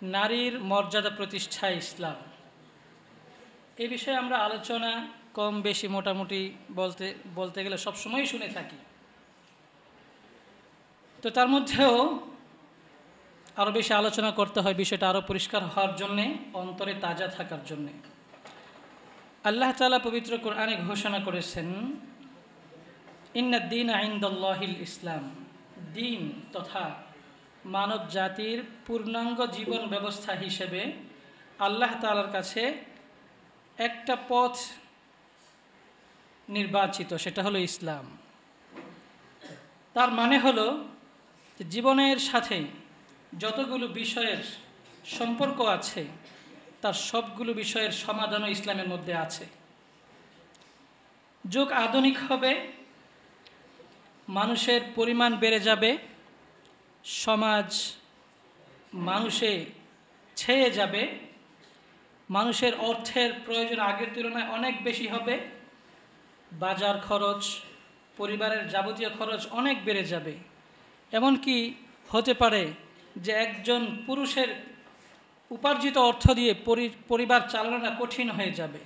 নারীর মর্যাদা প্রতিষ্ঠায় ইসলাম। এই বিষয়ে আমরা আলোচনা কম বেশি মোটামুটি বলতে গেলে সবসময়ই শুনে থাকি। তো তার মধ্যেও আরও বেশি আলোচনা করতে হয় বিষয়টা আরও পরিষ্কার হওয়ার জন্যে, অন্তরে তাজা থাকার জন্যে। আল্লাহ তাআলা পবিত্র কোরআনে ঘোষণা করেছেন, ইন্নাদ-দীনা ইনদাল্লাহিল ইসলাম। দিন তথা মানব জাতির পূর্ণাঙ্গ জীবন ব্যবস্থা হিসেবে আল্লাহ তাআলার কাছে একটা পথ নির্বাচিত, সেটা হলো ইসলাম। তার মানে হলো জীবনের সাথে যতগুলো বিষয়ের সম্পর্ক আছে তার সবগুলো বিষয়ের সমাধানও ইসলামের মধ্যে আছে। যুগ আধুনিক হবে, মানুষের পরিমাণ বেড়ে যাবে, সমাজ মানুষে ছেয়ে যাবে, মানুষের অর্থের প্রয়োজন আগের তুলনায় অনেক বেশি হবে, বাজার খরচ, পরিবারের যাবতীয় খরচ অনেক বেড়ে যাবে। এমনকি হতে পারে যে একজন পুরুষের উপার্জিত অর্থ দিয়ে পরিবার চালানোটা কঠিন হয়ে যাবে।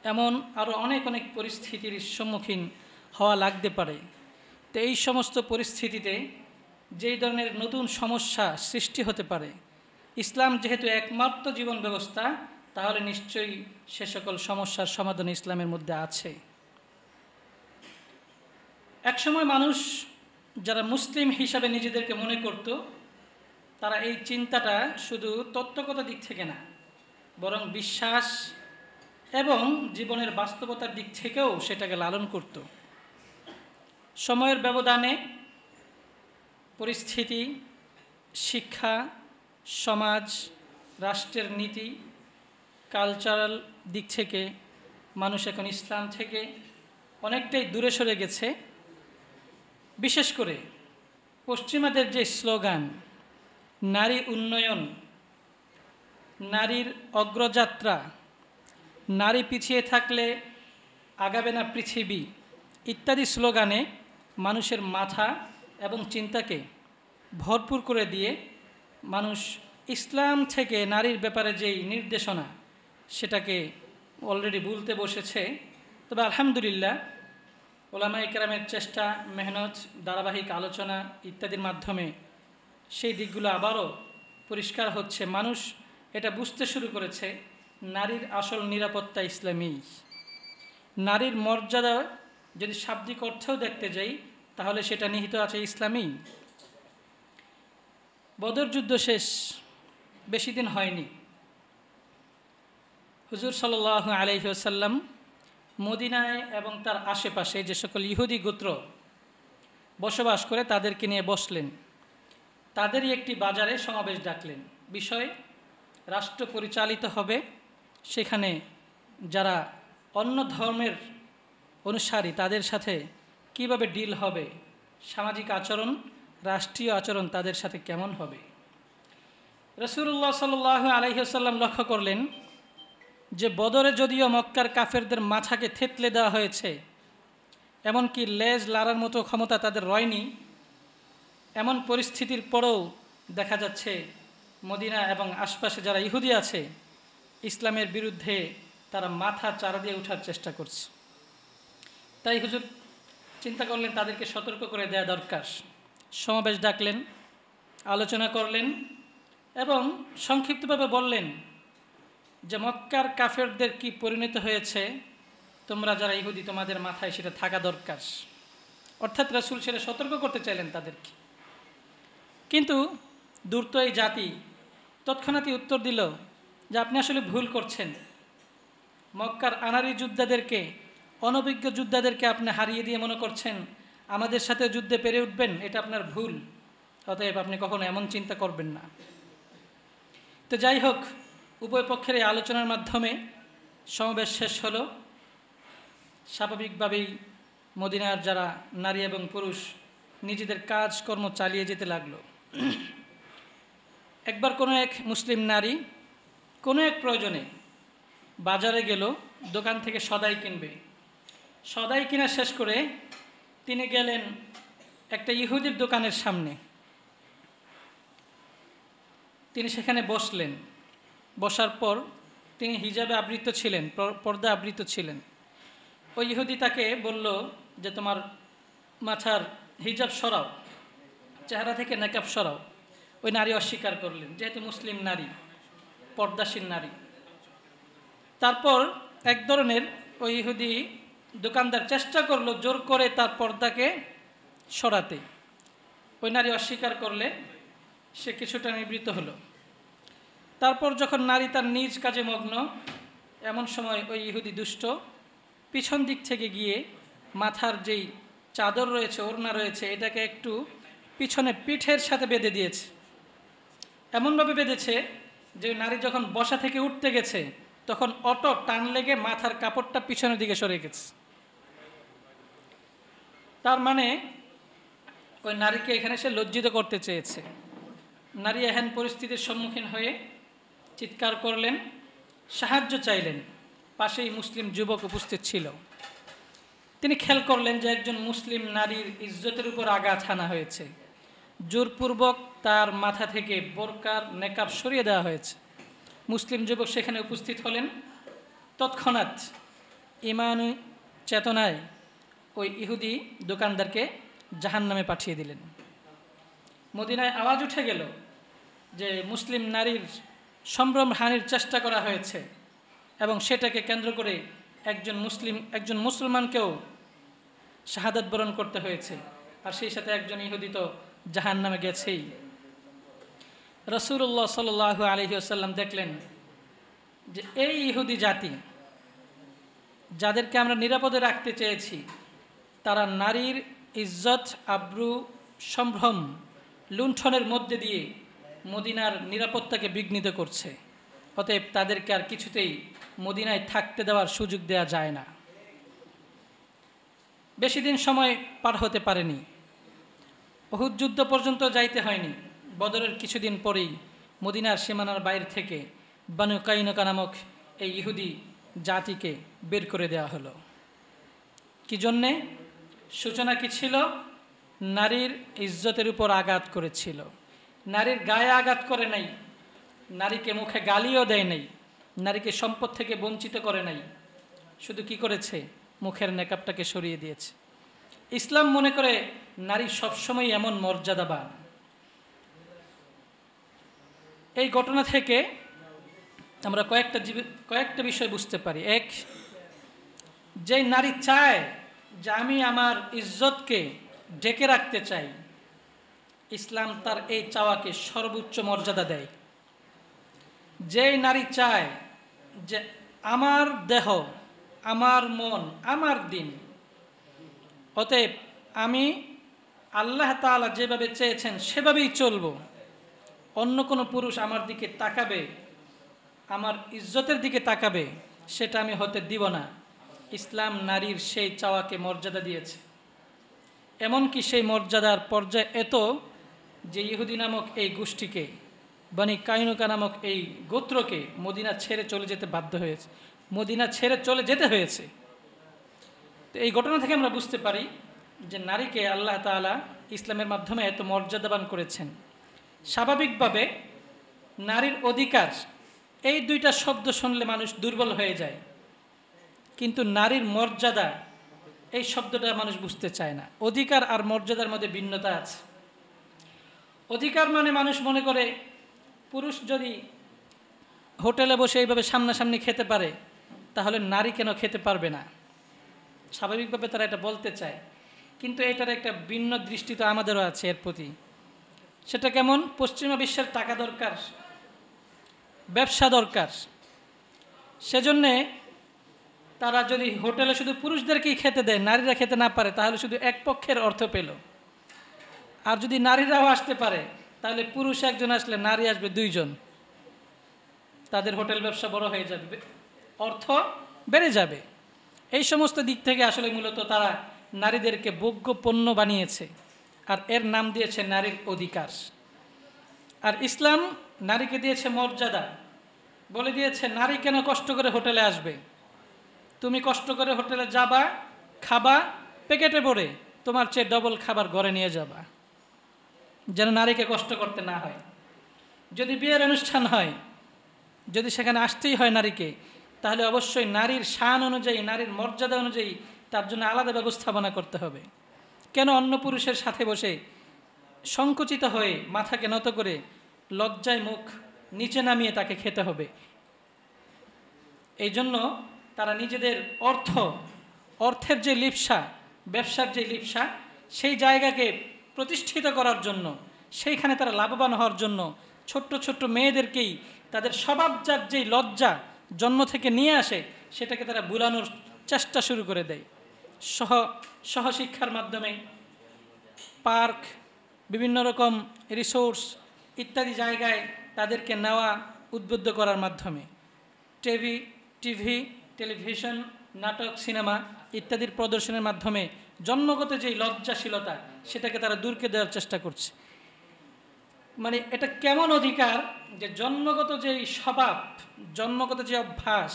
এমন আরও অনেক অনেক পরিস্থিতির সম্মুখীন হওয়া লাগতে পারে। তো এই সমস্ত পরিস্থিতিতে যেই ধরনের নতুন সমস্যা সৃষ্টি হতে পারে, ইসলাম যেহেতু একমাত্র জীবন ব্যবস্থা, তাহলে নিশ্চয়ই সে সকল সমস্যার সমাধান ইসলামের মধ্যে আছে। একসময় মানুষ যারা মুসলিম হিসাবে নিজেদেরকে মনে করত, তারা এই চিন্তাটা শুধু তত্ত্বগত দিক থেকে না, বরং বিশ্বাস এবং জীবনের বাস্তবতার দিক থেকেও সেটাকে লালন করত। সময়ের ব্যবধানে পরিস্থিতি, শিক্ষা, সমাজ, রাষ্ট্রের নীতি, কালচারাল দিক থেকে মানুষ এখন ইসলাম থেকে অনেকটাই দূরে সরে গেছে। বিশেষ করে পশ্চিমাদের যে স্লোগান নারী উন্নয়ন, নারীর অগ্রযাত্রা, নারী পিছিয়ে থাকলে আগাবে না পৃথিবী ইত্যাদি স্লোগানে মানুষের মাথা এবং চিন্তাকে ভরপুর করে দিয়ে মানুষ ইসলাম থেকে নারীর ব্যাপারে যেই নির্দেশনা সেটাকে অলরেডি ভুলতে বসেছে। তবে আলহামদুলিল্লাহ, ওলামায়ে কেরামের চেষ্টা, মেহনত, ধারাবাহিক আলোচনা ইত্যাদির মাধ্যমে সেই দিকগুলো আবারও পরিষ্কার হচ্ছে। মানুষ এটা বুঝতে শুরু করেছে, নারীর আসল নিরাপত্তা ইসলামী। নারীর মর্যাদা যদি শাব্দিক অর্থেও দেখতে যাই, তাহলে সেটা নিহিত আছে ইসলামী। বদর যুদ্ধ শেষ বেশি দিন হয়নি। হুজুর সাল্লাল্লাহু আলাইহি ওয়াসাল্লাম মদিনায় এবং তার আশেপাশে যে সকল ইহুদি গোত্র বসবাস করে তাদেরকে নিয়ে বসলেন। তাদেরই একটি বাজারে সমাবেশ ডাকলেন। বিষয় রাষ্ট্র পরিচালিত হবে, সেখানে যারা অন্য ধর্মের অনুসারী তাদের সাথে কিভাবে ডিল হবে, সামাজিক আচরণ, রাষ্ট্রীয় আচরণ তাদের সাথে কেমন হবে। রাসূলুল্লাহ সাল্লাল্লাহু আলাইহি ওয়াসাল্লাম লক্ষ্য করলেন যে বদরে যদিও মক্কার কাফেরদের মাথাকে থেতলে দেওয়া হয়েছে, এমনকি লেজ লাড়ার মতো ক্ষমতা তাদের রয়নি, এমন পরিস্থিতির পরেও দেখা যাচ্ছে মদিনা এবং আশপাশে যারা ইহুদি আছে ইসলামের বিরুদ্ধে তারা মাথা চারা দিয়ে ওঠার চেষ্টা করছে। তাই হুজুর চিন্তা করলেন তাদেরকে সতর্ক করে দেয়া দরকার। সমাবেশ ডাকলেন, আলোচনা করলেন এবং সংক্ষিপ্তভাবে বললেন যে মক্কার কাফেরদের কি পরিণত হয়েছে, তোমরা যারা ইহুদি তোমাদের মাথায় সেটা থাকা দরকার। অর্থাৎ রাসূল সেটা সতর্ক করতে চাইলেন তাদেরকে। কিন্তু দূর্ত এই জাতি তৎক্ষণাৎই উত্তর দিল যে আপনি আসলে ভুল করছেন। মক্কার আনারি যোদ্ধাদেরকে, অনভিজ্ঞ যোদ্ধাদেরকে আপনি হারিয়ে দিয়ে মনে করছেন আমাদের সাথে যুদ্ধে পেরে উঠবেন, এটা আপনার ভুল। অতএব আপনি কখনো এমন চিন্তা করবেন না। তো যাই হোক, উভয় পক্ষের এই আলোচনার মাধ্যমে সমাবেশ শেষ হলো। স্বাভাবিকভাবেই মদিনার যারা নারী এবং পুরুষ নিজেদের কাজকর্ম চালিয়ে যেতে লাগলো। একবার কোনো এক মুসলিম নারী কোনো এক প্রয়োজনে বাজারে গেল, দোকান থেকে সদাই কিনবে। সদাই কিনা শেষ করে তিনি গেলেন একটা ইহুদির দোকানের সামনে। তিনি সেখানে বসলেন। বসার পর তিনি হিজাবে আবৃত ছিলেন, পর্দা আবৃত ছিলেন। ওই ইহুদি তাকে বলল যে তোমার মাথার হিজাব সরাও, চেহারা থেকে নেকাব সরাও। ওই নারী অস্বীকার করলেন, যেহেতু মুসলিম নারী, পর্দাসীন নারী। তারপর এক ধরনের ওই ইহুদি দোকানদার চেষ্টা করলো জোর করে তার পর্দাকে সরাতে। ওই নারী অস্বীকার করলে সে কিছুটা নিবৃত্ত হলো। তারপর যখন নারী তার নিজ কাজে মগ্ন, এমন সময় ওই ইহুদি দুষ্ট পিছন দিক থেকে গিয়ে মাথার যেই চাদর রয়েছে, ওড়না রয়েছে, এটাকে একটু পিছনে পিঠের সাথে বেঁধে দিয়েছে। এমনভাবে বেঁধেছে যে নারী যখন বসা থেকে উঠতে গেছে তখন অটো টান লেগে মাথার কাপড়টা পিছনের দিকে সরে গেছে। তার মানে ওই নারীকে এখানে সে লজ্জিত করতে চেয়েছে। নারী এহেন পরিস্থিতির সম্মুখীন হয়ে চিৎকার করলেন, সাহায্য চাইলেন। পাশেই মুসলিম যুবক উপস্থিত ছিল। তিনি খেয়াল করলেন যে একজন মুসলিম নারীর ইজ্জতের উপর আঘাত হানা হয়েছে। জোরপূর্বক তার মাথা থেকে বোরকার নেকাব সরিয়ে দেওয়া হয়েছে। মুসলিম যুবক সেখানে উপস্থিত হলেন। তৎক্ষণাৎ ঈমানি চেতনায় ওই ইহুদি দোকানদারকে জাহান্নামে পাঠিয়ে দিলেন। মদিনায় আওয়াজ উঠে গেল যে মুসলিম নারীর সম্ভ্রম হানির চেষ্টা করা হয়েছে এবং সেটাকে কেন্দ্র করে একজন মুসলমানকেও শাহাদাত বরণ করতে হয়েছে, আর সেই সাথে একজন ইহুদি তো জাহান্নামে গেছেই। রাসূলুল্লাহ সাল্লাল্লাহু আলাইহি ওয়াসাল্লাম দেখলেন যে এই ইহুদি জাতি, যাদেরকে আমরা নিরাপদে রাখতে চেয়েছি, তারা নারীর ইজ্জত, আব্রু, সম্ভ্রম লুণ্ঠনের মধ্যে দিয়ে মদিনার নিরাপত্তাকে বিঘ্নিত করছে। অতএব তাদেরকে আর কিছুতেই মদিনায় থাকতে দেওয়ার সুযোগ দেওয়া যায় না। বেশি দিন সময় পার হতে পারেনি, উহুদ যুদ্ধ পর্যন্ত যাইতে হয়নি। বদরের কিছুদিন পরেই মদিনার সীমানার বাইরে থেকে বানু কাইনুকা নামক এই ইহুদি জাতিকে বের করে দেওয়া হলো। কি জন্যে? সূচনা কি ছিল? নারীর ইজ্জতের উপর আঘাত করেছিল। নারীর গায়ে আঘাত করে নাই, নারীকে মুখে গালিও দেয় নাই, নারীকে সম্পদ থেকে বঞ্চিত করে নাই। শুধু কি করেছে? মুখের নেকাবটাকে সরিয়ে দিয়েছে। ইসলাম মনে করে নারী সবসময় এমন মর্যাদাবান। এই ঘটনা থেকে আমরা কয়েকটা বিষয় বুঝতে পারি। এক, যে নারী চায় যে আমি আমার ইজ্জতকে ঢেকে রাখতে চাই, ইসলাম তার এই চাওয়াকে সর্বোচ্চ মর্যাদা দেয়। যেই নারী চায় যে আমার দেহ, আমার মন, আমার দিন, অতএব আমি আল্লাহ তাআলা যেভাবে চেয়েছেন সেভাবেই চলব, অন্য কোনো পুরুষ আমার দিকে তাকাবে, আমার ইজ্জতের দিকে তাকাবে, সেটা আমি হতে দিব না। ইসলাম নারীর সেই চাওয়াকে মর্যাদা দিয়েছে। এমনকি সেই মর্যাদার পর্যায়ে এত যে ইহুদি নামক এই গোষ্ঠীকে, বনি কাইনুকা নামক এই গোত্রকে মদিনা ছেড়ে চলে যেতে বাধ্য হয়েছে, মদিনা ছেড়ে চলে যেতে হয়েছে। তো এই ঘটনা থেকে আমরা বুঝতে পারি যে নারীকে আল্লাহ তাআলা ইসলামের মাধ্যমে এত মর্যাদাবান করেছেন। স্বাভাবিকভাবে নারীর অধিকার, এই দুইটা শব্দ শুনলে মানুষ দুর্বল হয়ে যায়, কিন্তু নারীর মর্যাদা এই শব্দটা মানুষ বুঝতে চায় না। অধিকার আর মর্যাদার মধ্যে ভিন্নতা আছে। অধিকার মানে মানুষ মনে করে পুরুষ যদি হোটেলে বসে এইভাবে সামনাসামনি খেতে পারে তাহলে নারী কেন খেতে পারবে না, স্বাভাবিকভাবে তারা এটা বলতে চায়। কিন্তু এটার একটা ভিন্ন দৃষ্টি তো আমাদেরও আছে এর প্রতি। সেটা কেমন? পশ্চিমা বিশ্বের টাকা দরকার, ব্যবসা দরকার, সেজন্যে তারা যদি হোটেলে শুধু পুরুষদেরকেই খেতে দেয়, নারীরা খেতে না পারে, তাহলে শুধু এক পক্ষের অর্থ পেল। আর যদি নারীরাও আসতে পারে তাহলে পুরুষ একজন আসলে নারী আসবে দুইজন, তাদের হোটেল ব্যবসা বড় হয়ে যাবে, অর্থ বেড়ে যাবে। এই সমস্ত দিক থেকে আসলে মূলত তারা নারীদেরকে ভোগ্য পণ্য বানিয়েছে, আর এর নাম দিয়েছে নারীর অধিকার। আর ইসলাম নারীকে দিয়েছে মর্যাদা, বলে দিয়েছে নারী কেন কষ্ট করে হোটেলে আসবে, তুমি কষ্ট করে হোটেলে যাবা, খাবা প্যাকেটে ভরে, তোমার চেয়ে ডবল খাবার ঘরে নিয়ে যাবা, যেন নারীকে কষ্ট করতে না হয়। যদি বিয়ের অনুষ্ঠান হয়, যদি সেখানে আসতেই হয় নারীকে, তাহলে অবশ্যই নারীর শান অনুযায়ী, নারীর মর্যাদা অনুযায়ী তার জন্য আলাদা ব্যবস্থাপনা করতে হবে। কেন অন্য পুরুষের সাথে বসে সংকুচিত হয়ে মাথাকে নত করে লজ্জায় মুখ নিচে নামিয়ে তাকে খেতে হবে? এই জন্য তারা নিজেদের অর্থের যে লিপ্সা, ব্যবসার যে লিপ্সা, সেই জায়গাকে প্রতিষ্ঠিত করার জন্য, সেইখানে তারা লাভবান হওয়ার জন্য ছোট্ট ছোট্ট মেয়েদেরকেই তাদের স্বভাবজাত যেই লজ্জা জন্ম থেকে নিয়ে আসে, সেটাকে তারা বুলানোর চেষ্টা শুরু করে দেয়। সহশিক্ষার মাধ্যমে, পার্ক, বিভিন্ন রকম রিসোর্স ইত্যাদি জায়গায় তাদেরকে নেওয়া, উদ্বুদ্ধ করার মাধ্যমে, টেলিভিশন, নাটক, সিনেমা ইত্যাদির প্রদর্শনের মাধ্যমে জন্মগত যেই লজ্জাশীলতা, সেটাকে তারা দূরকে দেওয়ার চেষ্টা করছে। মানে এটা কেমন অধিকার যে জন্মগত যেই স্বভাব, জন্মগত যে অভ্যাস,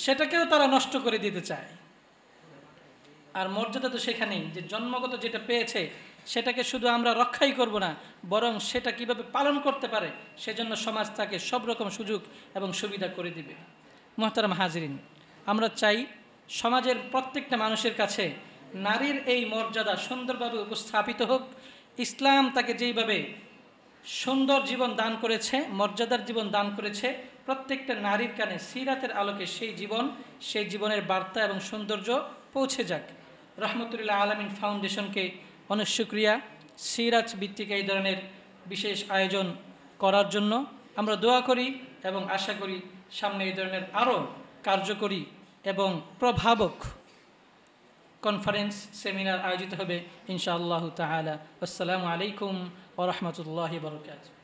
সেটাকেও তারা নষ্ট করে দিতে চায়। আর মর্যাদা তো সেখানেই, যে জন্মগত যেটা পেয়েছে সেটাকে শুধু আমরা রক্ষাই করব না, বরং সেটা কিভাবে পালন করতে পারে সেজন্য সমাজ তাকে সব রকম সুযোগ এবং সুবিধা করে দিবে। মুহতারাম হাজিরিন, আমরা চাই সমাজের প্রত্যেকটা মানুষের কাছে নারীর এই মর্যাদা সুন্দরভাবে উপস্থাপিত হোক। ইসলাম তাকে যেইভাবে সুন্দর জীবন দান করেছে, মর্যাদার জীবন দান করেছে, প্রত্যেকটা নারীর কানে সিরাতের আলোকে সেই জীবনের বার্তা এবং সৌন্দর্য পৌঁছে যাক। রহমতুল্লাহ আলামিন ফাউন্ডেশনকে অনেক শুকরিয়া, সিরাত ভিত্তিক এই ধরনের বিশেষ আয়োজন করার জন্য। আমরা দোয়া করি এবং আশা করি সামনে এই ধরনের আরও কার্যকরী এবং প্রভাবক কনফারেন্স, সেমিনার আয়োজিত হবে ইনশাআল্লাহ তাআলা। আসসালামু আলাইকুম ওয়া রাহমাতুল্লাহি ওয়া বারাকাতুহু।